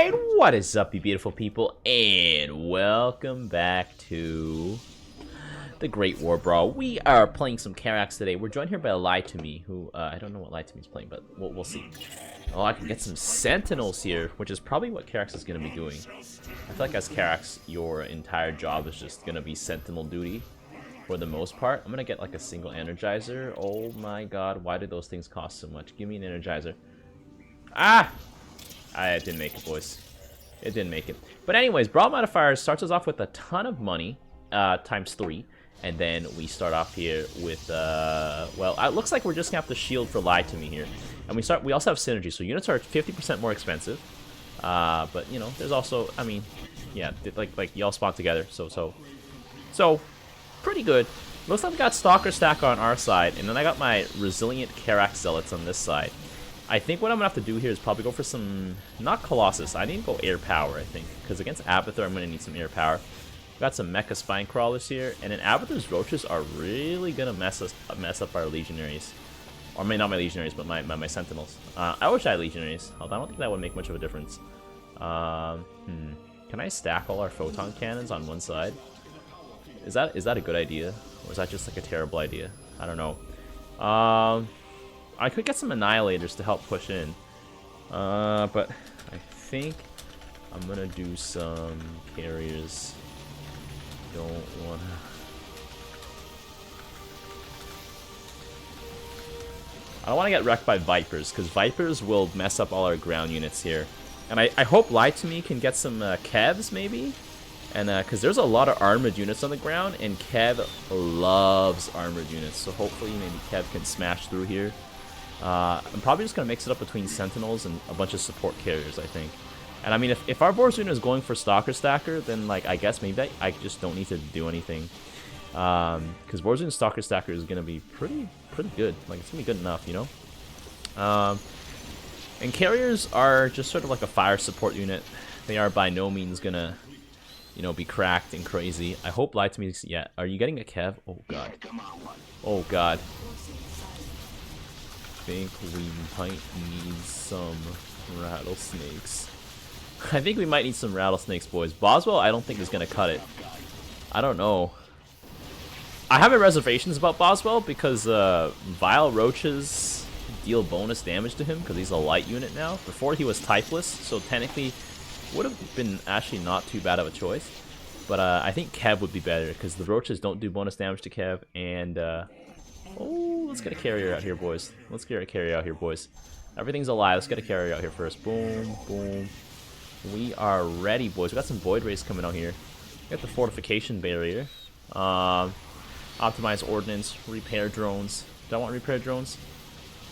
Alright, what is up, you beautiful people, and welcome back to the Great War Brawl. We are playing some Karax today. We're joined here by Lie to Me, who, I don't know what Lie to Me is playing, but we'll see. Oh, I can get some Sentinels here, which is probably what Karax is going to be doing. I feel like as Karax, your entire job is just going to be Sentinel duty for the most part. I'm going to get like a single Energizer. Oh my god, why do those things cost so much? Give me an Energizer. Ah! I didn't make it, boys. It didn't make it. But anyways, Brawl Modifiers starts us off with a ton of money, times 3. And then we start off here with, well, it looks like we're just going to have to shield for Lie to Me here. And we also have Synergy, so units are 50% more expensive. But, you know, there's also, I mean, yeah, like y'all spawn together, so, pretty good. Looks like we got Stalker Stacker on our side, and then I got my Resilient Karax Zealots on this side. I think what I'm going to have to do here is probably go for some, not Colossus, I need to go Air Power, I think. Because against Abathur, I'm going to need some Air Power. Got some Mecha Spine Crawlers here, and then Abathur's Roaches are really going to mess up our Legionaries. Or maybe not my Legionaries, but my Sentinels. I wish I had Legionaries, although I don't think that would make much of a difference. Can I stack all our Photon Cannons on one side? Is that a good idea? Or is that just like a terrible idea? I don't know. I could get some Annihilators to help push in. But I think I'm gonna do some Carriers. Don't wanna... I don't want to get wrecked by Vipers, because Vipers will mess up all our ground units here. And I hope Lie to Me can get some Kevs, maybe? And because there's a lot of armored units on the ground, and Kev loves armored units. So hopefully maybe Kev can smash through here. I'm probably just going to mix it up between Sentinels and a bunch of support carriers, I think. And I mean, if our Warzone is going for Stalker Stacker, then like I guess maybe I just don't need to do anything. Because Warzone Stalker Stacker is going to be pretty good. Like, it's going to be good enough, you know? And carriers are just sort of like a fire support unit. They are by no means going to, you know, be cracked and crazy. I hope Lie to Me... Yeah, are you getting a Kev? Oh, God. Oh, God. I think we might need some rattlesnakes. I think we might need some rattlesnakes, boys. Boswell, I don't think is going to cut it. I don't know. I have reservations about Boswell because Vile Roaches deal bonus damage to him because he's a light unit now. Before he was typeless, so technically would have been actually not too bad of a choice. But I think Kev would be better because the Roaches don't do bonus damage to Kev. And, oh, let's get a carrier out here, boys. Let's get a carrier out here, boys. Everything's alive. Let's get a carrier out here first. Boom, boom. We are ready, boys. We got some Void Rays coming out here. We got the Fortification Barrier. Optimize Ordnance. Repair Drones. Do I want repair drones?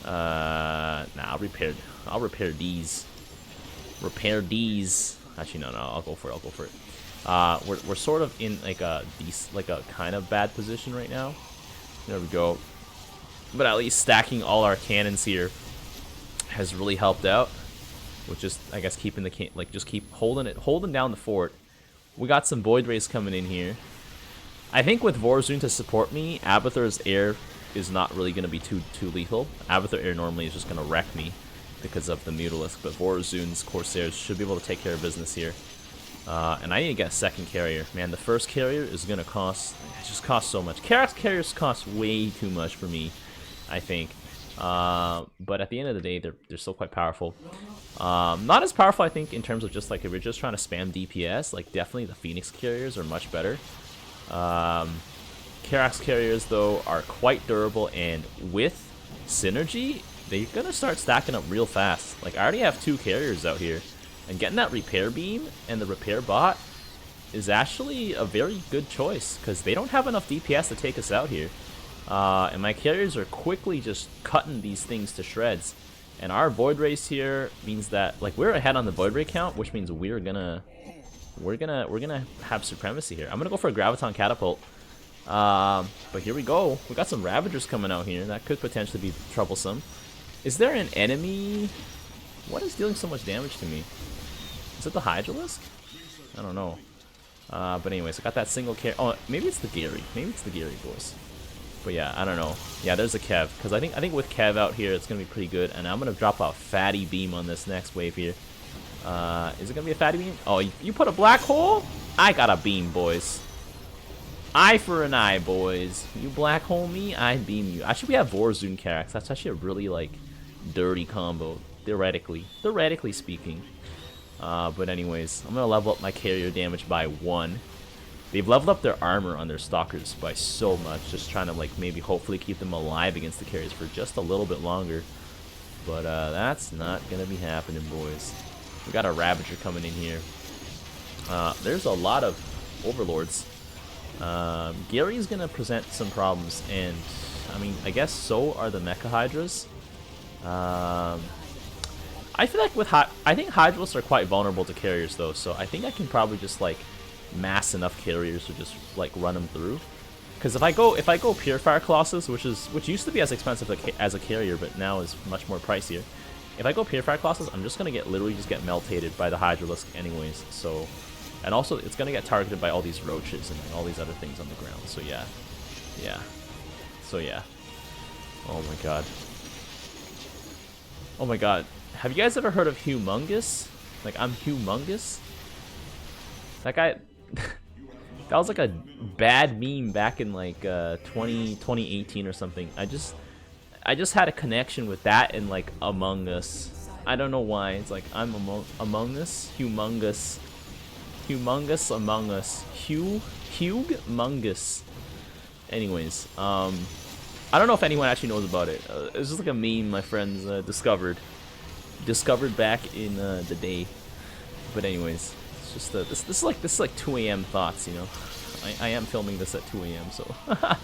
Nah, I'll repair these. Repair these. Actually, no, I'll go for it. I'll go for it. We're sort of in like a kind of bad position right now. There we go. But at least stacking all our cannons here has really helped out. With just, I guess, keeping the just keep holding down the fort. We got some Void Rays coming in here. I think with Warzone to support me, Abathur's Air is not really going to be too lethal. Abathur Air normally is just going to wreck me because of the Mutalisk, but Warzone's Corsairs should be able to take care of business here. And I need to get a second carrier. Man, the first carrier is going to cost... It just costs so much. Karax carriers cost way too much for me, I think. But at the end of the day, they're still quite powerful. Not as powerful, I think, in terms of just like if you're just trying to spam DPS. Like, definitely the Phoenix carriers are much better. Karax carriers, though, are quite durable, and with synergy, they're going to start stacking up real fast. Like, I already have 2 carriers out here. And getting that repair beam and the repair bot is actually a very good choice because they don't have enough DPS to take us out here. And my carriers are quickly just cutting these things to shreds. And our Void Rays here means that like we're ahead on the Void Ray count, which means we're gonna have supremacy here. I'm gonna go for a Graviton Catapult. But here we go. We got some Ravagers coming out here. That could potentially be troublesome. Is there an enemy? What is dealing so much damage to me? Is it the Hydralisk? I don't know. But anyways, I got that single carry. Oh, maybe it's the Gary. Maybe it's the Gary, boys. But yeah, I don't know. Yeah, there's a Kev. Because I think with Kev out here, it's going to be pretty good. And I'm going to drop a fatty beam on this next wave here. Is it gonna be a fatty beam? Oh, you put a black hole? I got a beam, boys. Eye for an eye, boys. You black hole me, I beam you. Actually, we have Vorzun Karax. That's actually a really, like, dirty combo, theoretically speaking. But anyways, I'm gonna level up my carrier damage by 1. They've leveled up their armor on their stalkers by so much, just trying to, like, maybe hopefully keep them alive against the carriers for just a little bit longer. But that's not gonna be happening, boys. We got a Ravager coming in here. There's a lot of Overlords. Gary's gonna present some problems, and I mean, I guess so are the Mecha Hydras. I feel like with I think Hydras are quite vulnerable to carriers though, so I think I can probably just like mass enough carriers to just like run them through. Because if I go Purifier Colossus, which used to be as expensive as a carrier, but now is much more pricier. If I go Purifier Colossus, I'm just gonna literally get meltated by the Hydralisk anyways. So. And also, it's going to get targeted by all these roaches and all these other things on the ground. So, yeah. Yeah. So, yeah. Oh, my God. Oh, my God. Have you guys ever heard of Humongous? Like, I'm Humongous? That guy... that was like a bad meme back in, like, 2018 or something. I just had a connection with that and, like, Among Us. I don't know why. It's like, I'm Among Us. Humongous. Humongous Among Us. Humongous. Anyways, I don't know if anyone actually knows about it. It's just like a meme my friends discovered back in the day. But anyways, it's just this is like 2 a.m. thoughts, you know. I am filming this at 2 a.m. so I'm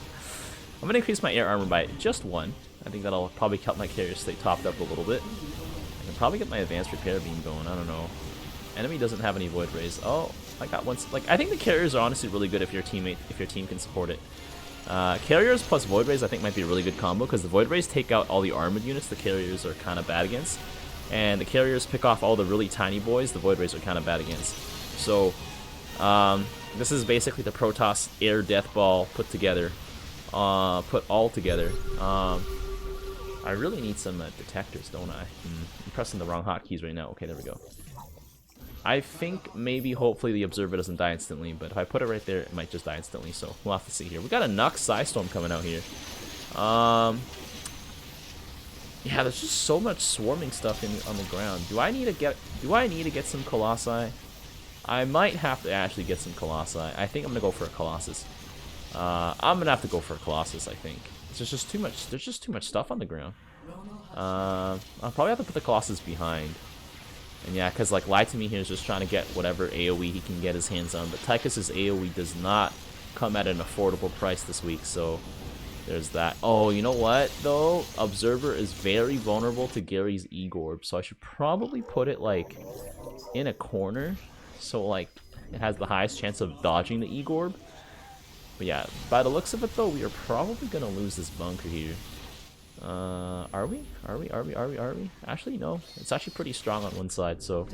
gonna increase my air armor by just 1. I think that'll probably help my carrier stay topped up a little bit. I can probably get my advanced repair beam going. I don't know. Enemy doesn't have any Void Rays. Oh, I got one. Like, I think the carriers are honestly really good if your team can support it. Carriers plus Void Rays I think might be a really good combo because the Void Rays take out all the armored units the carriers are kind of bad against, and the carriers pick off all the really tiny boys the Void Rays are kind of bad against. So this is basically the Protoss Air Death Ball put together, put all together. I really need some detectors, don't I? I'm pressing the wrong hotkeys right now. Okay, there we go. I think maybe hopefully the Observer doesn't die instantly, but if I put it right there, it might just die instantly, so we'll have to see here. We got a Nux Psystorm coming out here. Yeah, there's just so much swarming stuff on the ground. Do I need to get some Colossi? I might have to actually get some Colossi. I think I'm gonna go for a Colossus. I'm gonna have to go for a Colossus, I think. There's just too much stuff on the ground. I'll probably have to put the Colossus behind. And yeah, because like Lie to Me here is just trying to get whatever AoE he can get his hands on. But Tychus's AoE does not come at an affordable price this week, so there's that. Oh, you know what though? Observer is very vulnerable to Gary's E-Gorb, so I should probably put it like in a corner, so like it has the highest chance of dodging the E-Gorb. But yeah, by the looks of it though, we are probably gonna lose this bunker here. Are we? Actually, no. It's actually pretty strong on one side, so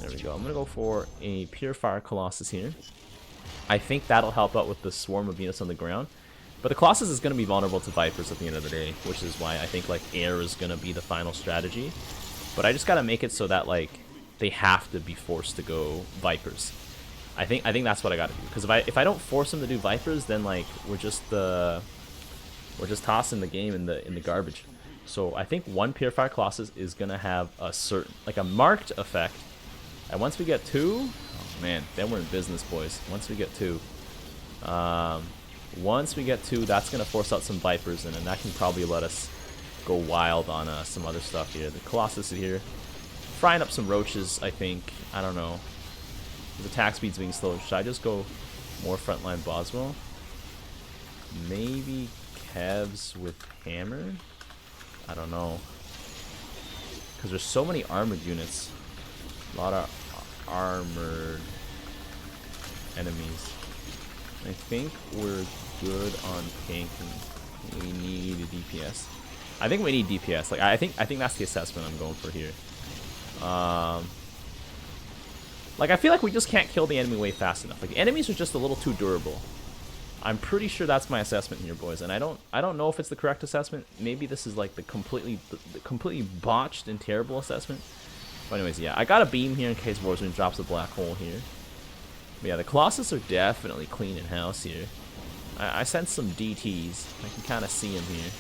there we go. I'm gonna go for a Purifier Colossus here. I think that'll help out with the swarm of units on the ground. But the Colossus is gonna be vulnerable to Vipers at the end of the day, which is why I think like air is gonna be the final strategy. But I just gotta make it so that like they have to be forced to go Vipers. I think that's what I gotta do. Because if I don't force them to do Vipers, then like we're just tossing the game in the garbage. So I think one Purifier Colossus is gonna have a certain, like a marked effect. And once we get 2, oh man, then we're in business, boys. Once we get 2, that's gonna force out some Vipers, and then that can probably let us go wild on some other stuff here. The Colossus here, frying up some roaches. I think. I don't know. His attack speed's being slow. Should I just go more frontline Boswell? Maybe Kevs with hammer? I don't know. Because there's so many armored units. A lot of armored enemies. I think we're good on tanking. We need a DPS. I think we need DPS. Like I think that's the assessment I'm going for here. Like I feel like we just can't kill the enemy way fast enough. Like the enemies are just a little too durable. I'm pretty sure that's my assessment here, boys, and I don't know if it's the correct assessment. Maybe this is like the completely botched and terrible assessment. But anyways, yeah, I got a beam here in case Warzone drops a black hole here. But yeah, the Colossus are definitely cleaning house here. I sense some DTs. I can kind of see them here.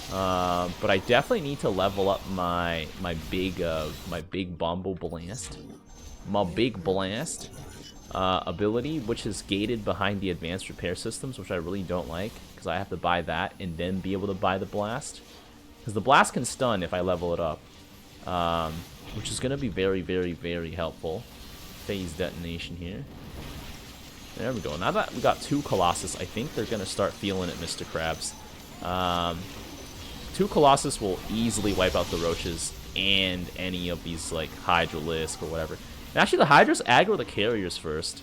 But I definitely need to level up my big Bombo Blast. My big blast ability, which is gated behind the advanced repair systems, which I really don't like, because I have to buy that and then be able to buy the blast. Because the blast can stun if I level it up, which is going to be very, very, very helpful. Phase detonation here. There we go. Now that we got 2 Colossus, I think they're going to start feeling it, Mr. Krabs. 2 Colossus will easily wipe out the Roaches and any of these, like, Hydralisk or whatever. And actually, the Hydras aggro the carriers first.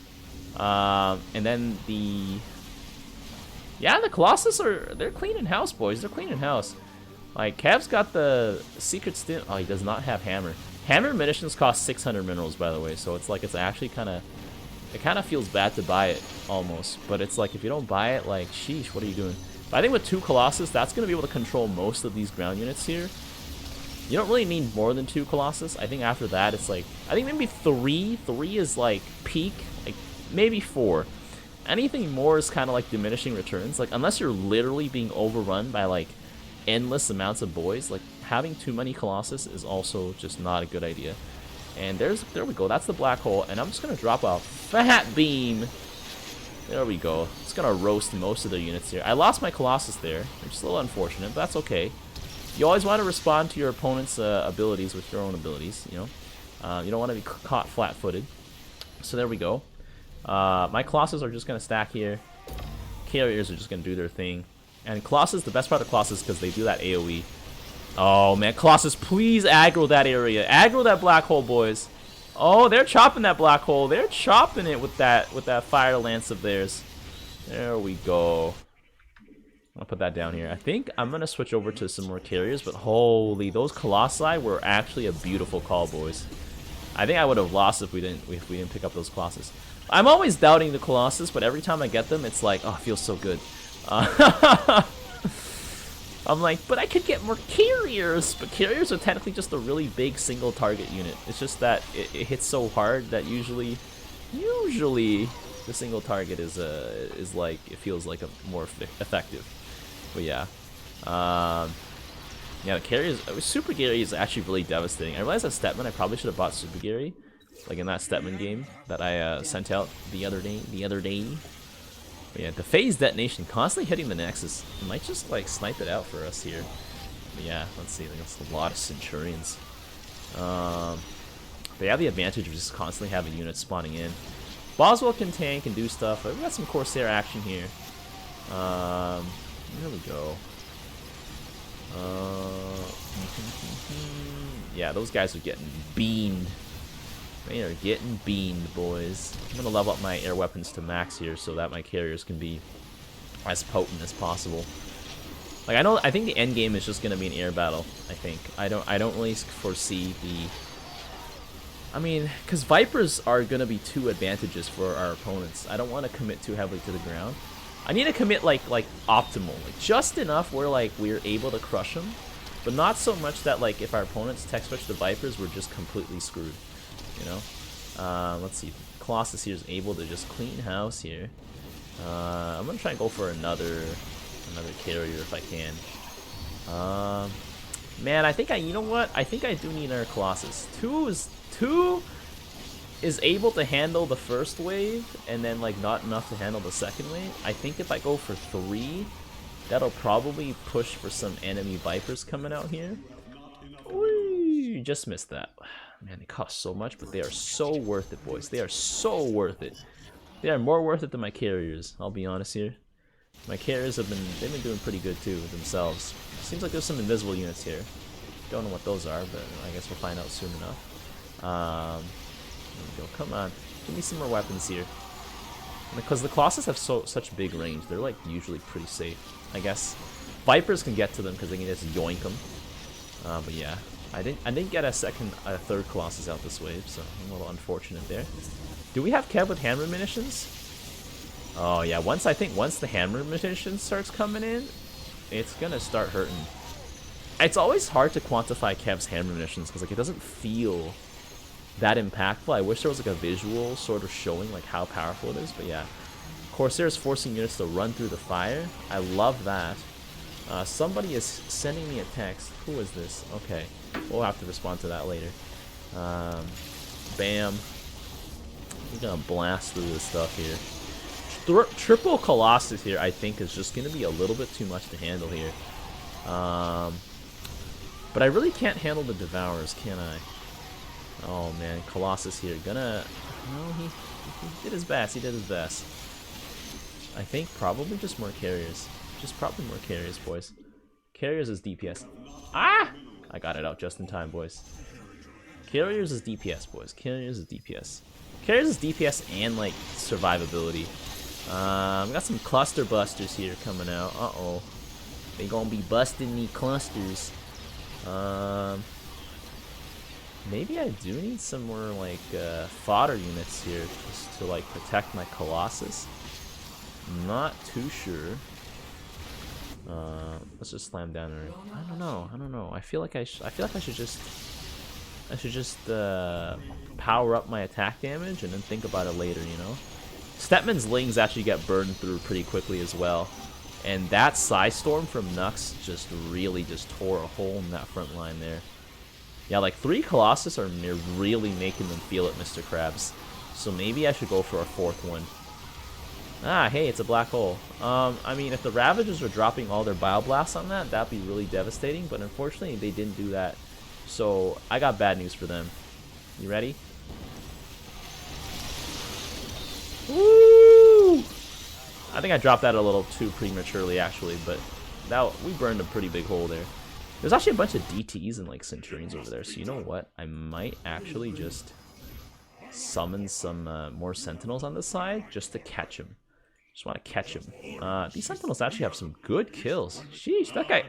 And then the... Yeah, the Colossus they're cleaning house, boys. They're cleaning house. Like, Cav's got the secret stim... Oh, he does not have Hammer. Hammer munitions cost 600 minerals, by the way. So it's like, it's actually kind of... It kind of feels bad to buy it, almost. But it's like, if you don't buy it, like, sheesh, what are you doing? But I think with 2 Colossus, that's going to be able to control most of these ground units here. You don't really need more than 2 Colossus. I think after that, it's like... I think maybe 3. 3 is, like, peak. Like, maybe 4. Anything more is kind of like diminishing returns. Like, unless you're literally being overrun by, like, endless amounts of boys, like, having too many Colossus is also just not a good idea. And there we go. That's the black hole. And I'm just going to drop a fat beam. There we go. It's going to roast most of their units here. I lost my Colossus there, which is a little unfortunate, but that's okay. You always want to respond to your opponent's abilities with your own abilities, you know. You don't want to be caught flat-footed. So there we go. My Colossus are just going to stack here. Carriers are just going to do their thing. And Colossus, the best part of Colossus, because they do that AoE. Oh, man. Colossus, please aggro that area. Aggro that black hole, boys. Oh, they're chopping that black hole. They're chopping it with that fire lance of theirs. There we go. I'll put that down here. I think I'm going to switch over to some more carriers, but holy, those Colossi were actually a beautiful call, boys. I think I would have lost if we didn't pick up those Colossus. I'm always doubting the Colossus, but every time I get them, it's like, oh, it feels so good. I'm like, but I could get more carriers. But carriers are technically just a really big single target unit. It's just that it hits so hard that usually the single target is like, it feels like a more effective. But yeah, yeah, the carriers, Super Gary is actually really devastating. I realized that Stetman, I probably should have bought Super Gary, like in that Stetman game that I sent out the other day. But yeah, the phase detonation constantly hitting the Nexus. It might just like snipe it out for us here. But yeah, let's see. There's a lot of Centurions. They have the advantage of just constantly having units spawning in. Boswell can tank and do stuff. But we got some Corsair action here. There we go. Yeah, those guys are getting beamed. They are getting beamed, boys. I'm gonna level up my air weapons to max here so that my carriers can be as potent as possible. Like, I think the end game is just gonna be an air battle. I think I don't really foresee the. I mean, because Vipers are gonna be 2 advantages for our opponents. I don't want to commit too heavily to the ground. I need to commit like optimal, like just enough where like we're able to crush them, but not so much that like if our opponents tech switch the Vipers, we're just completely screwed. You know, let's see. Colossus here is able to just clean house here. I'm gonna try and go for another carrier if I can. Man, I think you know what? I think I do need another Colossus. 2 is able to handle the first wave, and then like not enough to handle the second wave. I think if I go for 3, that'll probably push for some enemy Vipers coming out here. Whee! Just missed that. Man, they cost so much, but they are so worth it, boys. They are so worth it. They are more worth it than my carriers, I'll be honest here. My carriers they've been doing pretty good too themselves. Seems like there's some invisible units here. Don't know what those are, but I guess we'll find out soon enough. There we go. Come on, give me some more weapons here. Because the Colossus have such big range, they're like usually pretty safe. I guess Vipers can get to them because they can just yoink them. But yeah. I didn't get a third Colossus out this wave, so I'm a little unfortunate there. Do we have Kev with hammer munitions? Oh yeah, once the hammer munitions starts coming in, it's gonna start hurting. It's always hard to quantify Kev's hand munitions because like it doesn't feel that impactful. I wish there was like a visual sort of showing like how powerful it is, but yeah. Corsairs forcing units to run through the fire. I love that. Somebody is sending me a text. Who is this? Okay, we'll have to respond to that later. Bam. We're gonna blast through this stuff here. Triple Colossus here, I think, is just gonna be a little bit too much to handle here. But I really can't handle the Devourers, can I? Oh man, Colossus here. Gonna... No, he did his best. He did his best. I think probably just more carriers. Just probably more carriers, boys. Carriers is DPS. Ah! I got it out just in time, boys. Carriers is DPS, boys. Carriers is DPS. Carriers is DPS and, like, survivability. We got some cluster busters here coming out. Uh-oh. They gonna be busting the clusters. Maybe I do need some more, like, fodder units here just to, like, protect my Colossus. Not too sure. Let's just slam down her. I don't know. I feel like I should just power up my attack damage and then think about it later, you know? Stepman's Lings actually get burned through pretty quickly as well. And that Psystorm from Nux just really just tore a hole in that front line there. Yeah, like 3 Colossus are really making them feel it, Mr. Krabs. So maybe I should go for a 4th one. Ah, hey, it's a black hole. I mean, if the Ravagers were dropping all their Bile Blasts on that, that'd be really devastating. But unfortunately, they didn't do that. So I got bad news for them. You ready? Woo! I think I dropped that a little too prematurely, actually. But we burned a pretty big hole there. There's actually a bunch of DTs and like Centurions over there. So you know what? I might actually just summon some more Sentinels on this side just to catch him. Just want to catch him. These Sentinels actually have some good kills. Sheesh, that guy.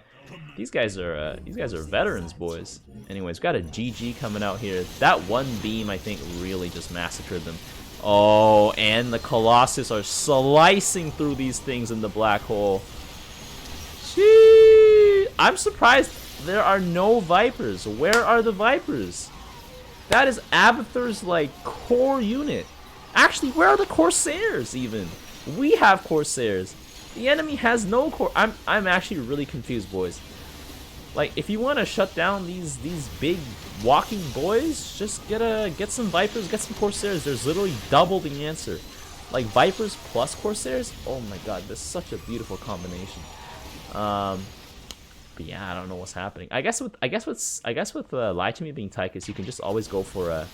These guys are veterans, boys. Anyways, got a GG coming out here. That one beam, I think, really just massacred them. Oh, and the Colossus are slicing through these things in the black hole. Sheesh. I'm surprised there are no Vipers. Where are the Vipers? That is Abathur's, like, core unit. Actually, where are the Corsairs, even? We have Corsairs. The enemy has no core. I'm actually really confused, boys. Like, if you want to shut down these big walking boys, just get some Vipers, get some Corsairs. There's literally double the answer. Like, Vipers plus Corsairs? Oh my god, this is such a beautiful combination. But yeah, I don't know what's happening. I guess with Lie to Me being Tychus, you can just always go for a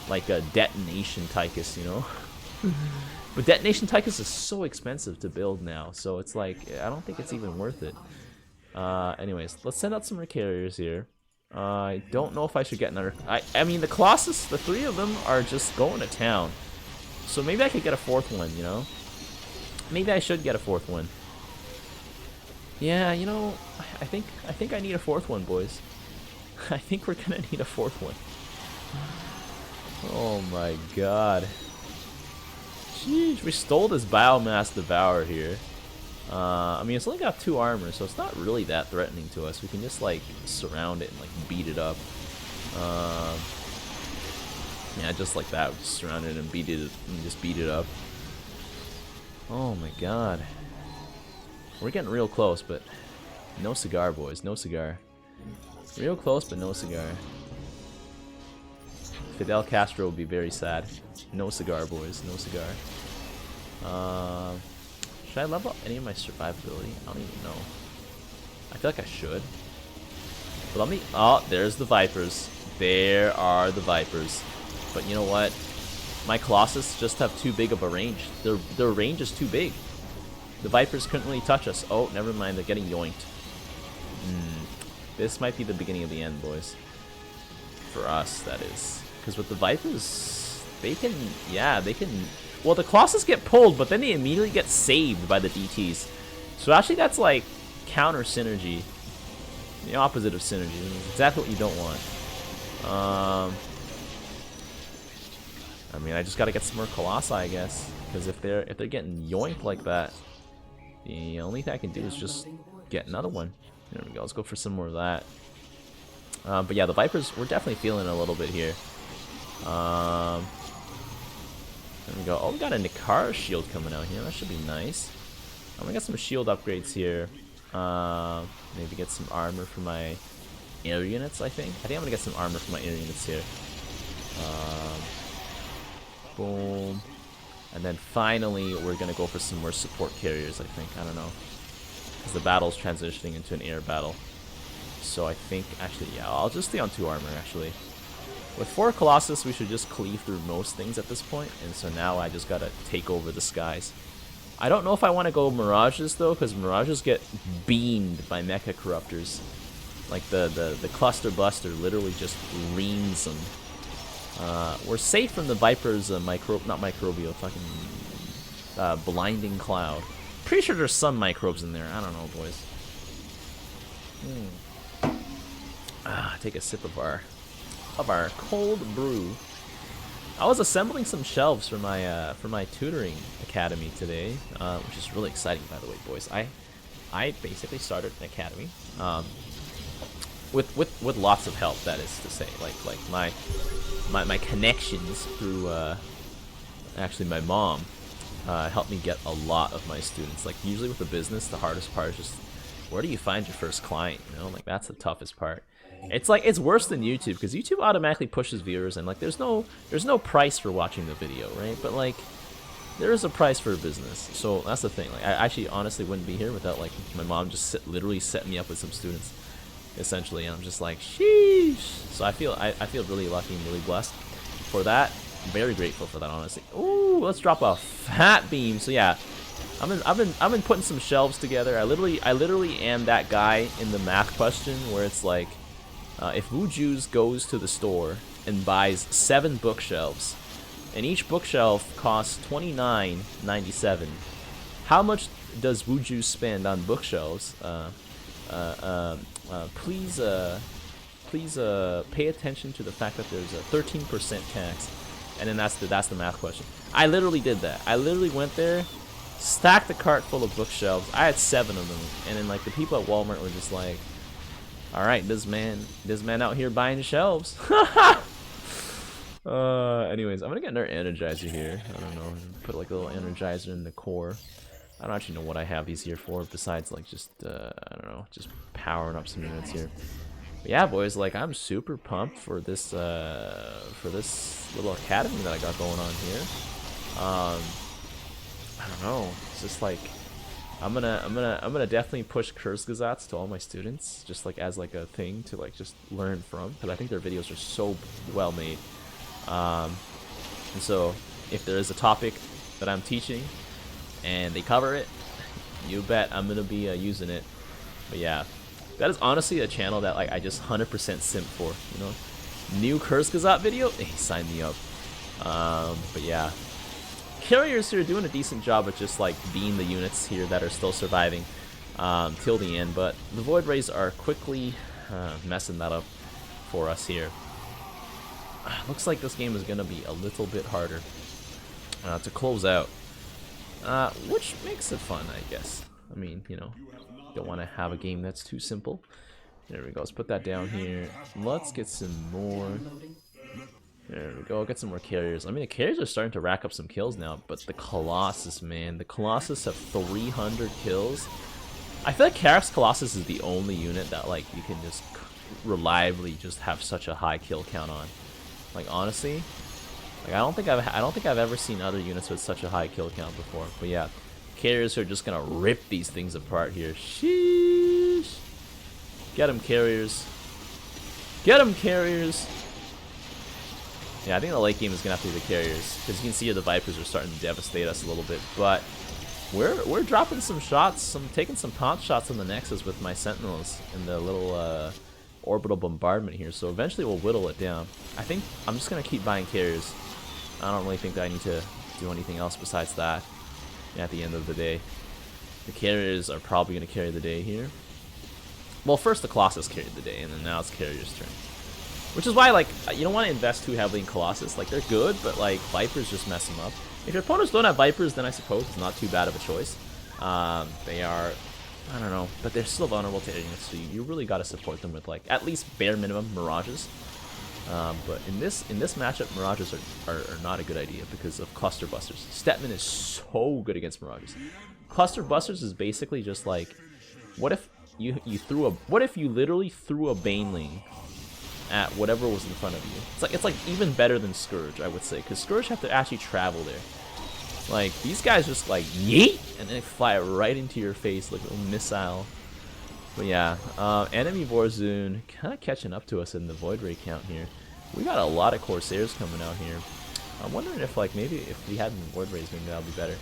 detonation Tychus, you know. But detonation Tychus is so expensive to build now, so it's like I don't think it's even worth it. Anyways, let's send out some more carriers here. I don't know if I should get another. I mean the Colossus, the 3 of them are just going to town, so maybe I could get a 4th one, you know. Maybe I should get a 4th one. Yeah, you know, I think I need a 4th one, boys. I think we're gonna need a 4th one. Oh my god. Sheesh, we stole this Biomass Devourer here. I mean, it's only got 2 armor, so it's not really that threatening to us. We can just, like, surround it and, like, beat it up. Yeah, just like that. We just surround it and just beat it up. Oh my god. We're getting real close, but no cigar, boys. No cigar. Real close, but no cigar. Fidel Castro would be very sad. No cigar, boys. No cigar. Should I level up any of my survivability? I don't even know. I feel like I should. But let me... Oh, there's the Vipers. There are the Vipers. But you know what? My Colossus just have too big of a range. Their range is too big. The Vipers couldn't really touch us. Oh, never mind. They're getting yoinked. This might be the beginning of the end, boys. For us, that is. Because with the Vipers, they can... Yeah, they can... Well, the Colossus get pulled, but then they immediately get saved by the DTs. So actually, that's like counter synergy. The opposite of synergy. It's exactly what you don't want. I mean, I just gotta get some more Colossi, I guess. Because if they're getting yoinked like that, the only thing I can do is just get another one. There we go. Let's go for some more of that. But yeah, the Vipers, we're definitely feeling it a little bit here. There we go. Oh, we got a Nikara shield coming out here. That should be nice. I'm gonna get some shield upgrades here. Maybe get some armor for my air units, I think. I'm gonna get some armor for my air units here. Boom. And then finally, we're gonna go for some more support carriers, I think. I don't know. Because the battle's transitioning into an air battle. So I think, actually, yeah, I'll just stay on 2 armor, actually. With 4 Colossus, we should just cleave through most things at this point. And so now I just gotta take over the skies. I don't know if I want to go Mirages, though, because Mirages get beamed by Mecha Corruptors. Like, the Cluster Buster literally just reams them. We're safe from the Viper's not microbial, fucking blinding cloud. Pretty sure there's some microbes in there. I don't know, boys. Take a sip of our cold brew. I was assembling some shelves for my tutoring academy today, which is really exciting, by the way, boys. I basically started an academy, with lots of help. That is to say, like my connections through actually my mom helped me get a lot of my students. Like usually with the business, the hardest part is just where do you find your first client? You know, like that's the toughest part. It's like it's worse than YouTube because YouTube automatically pushes viewers and like there's no price for watching the video, right? But like there is a price for a business, so that's the thing. Like I actually honestly wouldn't be here without like my mom just literally set me up with some students, essentially, and I'm just like sheesh. So I feel really lucky and really blessed for that. I'm very grateful for that, honestly. Ooh, let's drop a fat beam. So yeah, I've been putting some shelves together. I literally am that guy in the math question where it's like. If Wuju's goes to the store and buys 7 bookshelves, and each bookshelf costs $29.97, how much does Wuju spend on bookshelves? Please pay attention to the fact that there's a 13% tax, and then that's the math question. I literally did that. I literally went there, stacked the cart full of bookshelves. I had 7 of them, and then like the people at Walmart were just like. Alright, this man out here buying shelves. Anyways, I'm gonna get another energizer here. I don't know, put like a little energizer in the core. I don't actually know what I have these here for, besides like just, I don't know, just powering up some units here. But yeah, boys, like I'm super pumped for this little academy that I got going on here. I don't know, it's just like, I'm gonna definitely push Kurzgesagts to all my students, just like as like a thing to like just learn from, because I think their videos are so well made. And so if there is a topic that I'm teaching and they cover it, you bet I'm gonna be using it. But yeah, that is honestly a channel that like I just 100% simp for. You know, new Kurzgesagt video, hey, sign me up. But yeah. Carriers here are doing a decent job at just like being the units here that are still surviving till the end, but the Void Rays are quickly messing that up for us here. Looks like this game is going to be a little bit harder to close out, which makes it fun, I guess. I mean, you know, don't want to have a game that's too simple. There we go, let's put that down here. Let's get some more. There we go, get some more carriers. I mean, the carriers are starting to rack up some kills now, but the Colossus, man. The Colossus have 300 kills. I feel like Karax Colossus is the only unit that, like, you can just reliably just have such a high kill count on. Like, honestly, like, I don't think I've ever seen other units with such a high kill count before. But yeah, carriers are just gonna rip these things apart here. Sheesh. Get them, carriers. Get them, carriers. Yeah, I think the late game is gonna have to be the carriers, because you can see here the Vipers are starting to devastate us a little bit. But we're dropping some shots, taking some pot shots on the Nexus with my Sentinels in the little orbital bombardment here. So eventually we'll whittle it down. I think I'm just gonna keep buying carriers. I don't really think that I need to do anything else besides that. At the end of the day, the carriers are probably gonna carry the day here. Well, first the Colossus carried the day, and then now it's carriers' turn. Which is why, like, you don't want to invest too heavily in Colossus. Like, they're good, but, like, Vipers just mess them up. If your opponents don't have Vipers, then I suppose it's not too bad of a choice. They are I don't know, but they're still vulnerable to air units, so you really got to support them with like at least bare minimum mirages. But in this matchup, mirages are not a good idea because of cluster busters. Stetman is so good against mirages. Cluster busters is basically just like, what if you literally threw a baneling at whatever was in front of you? It's like even better than Scourge, I would say, because Scourge have to actually travel there. Like these guys just like yeet and then they fly right into your face like a little missile. But yeah, enemy Warzone kind of catching up to us in the Void Ray count here. We got a lot of Corsairs coming out here. I'm wondering if like maybe if we had Void Rays, maybe that'll be better.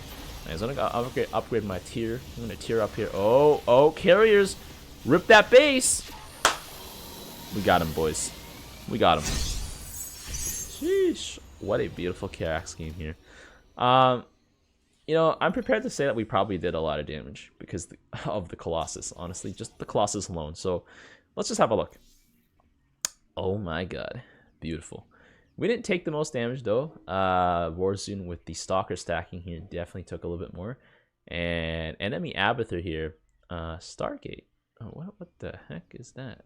Right, so I'm gonna upgrade my tier. I'm gonna tier up here. Oh, carriers, rip that base. We got him, boys. We got him. Sheesh, what a beautiful Karax game here. You know, I'm prepared to say that we probably did a lot of damage because of the Colossus, honestly. Just the Colossus alone. So, let's just have a look. Oh my god. Beautiful. We didn't take the most damage, though. Warzone with the Stalker stacking here definitely took a little bit more. And enemy Abathur here. Stargate. Oh, what the heck is that?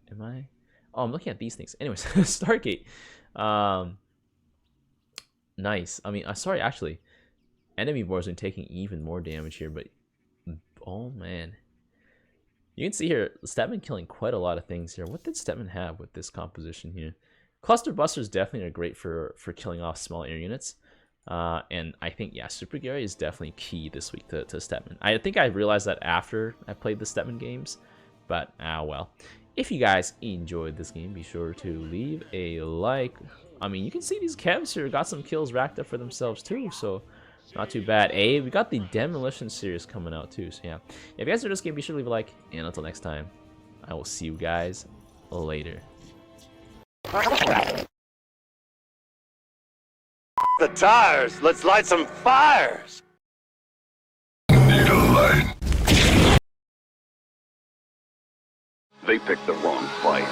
Oh, I'm looking at these things. Anyways, Stargate. Nice. I mean, sorry, actually. Enemy Warzone taking even more damage here, but oh man. You can see here, Stetman killing quite a lot of things here. What did Stetman have with this composition here? Cluster Busters definitely are great for killing off small air units. And I think, yeah, Super Gary is definitely key this week to Stetman. I think I realized that after I played the Stetman games, but well. If you guys enjoyed this game, be sure to leave a like. I mean, you can see these Kevs here got some kills racked up for themselves too, so not too bad. We got the Demolition series coming out too, so yeah. If you guys enjoyed this game, be sure to leave a like, and until next time, I will see you guys later. The tires! Let's light some fires! Need a light. They picked the wrong fight.